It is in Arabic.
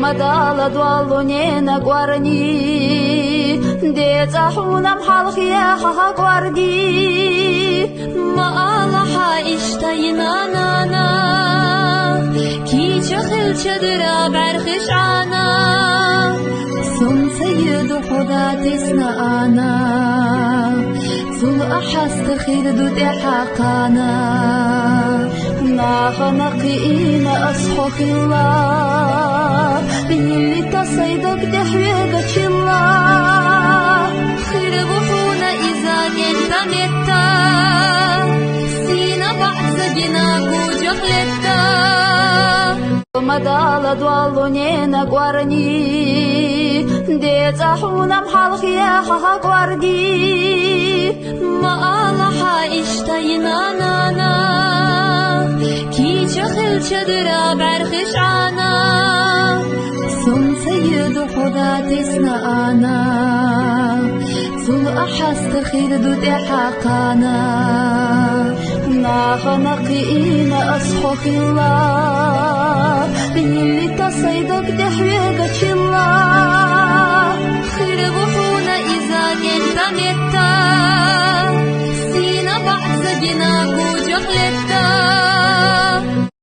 Madala dwallo nena guarani Deta hunam halkhia ha guardi Maala ha ishtayna nana Ki chkhil chadra barkhish ana Sum sayyid khuda tisna ana Sul ahast khirdu dihaqana ناخنقينا أصحك الله اللي تصيدك دحويقك الله خير بحونا إذا كنت متا سينا بعض جناكو جخلتا مدالا دوالو نينا قوارني ديتا حونا محالخيا خاها قواردي مالا حايشتينا نانا كي چخل چدرا برخش عنا سم سيد خدا تسنا أنا سل أحست خير دود حقانا ناخنقينا أصحك الله اللي تصيدك دحويقك الله خير بحونا إذا كنت متا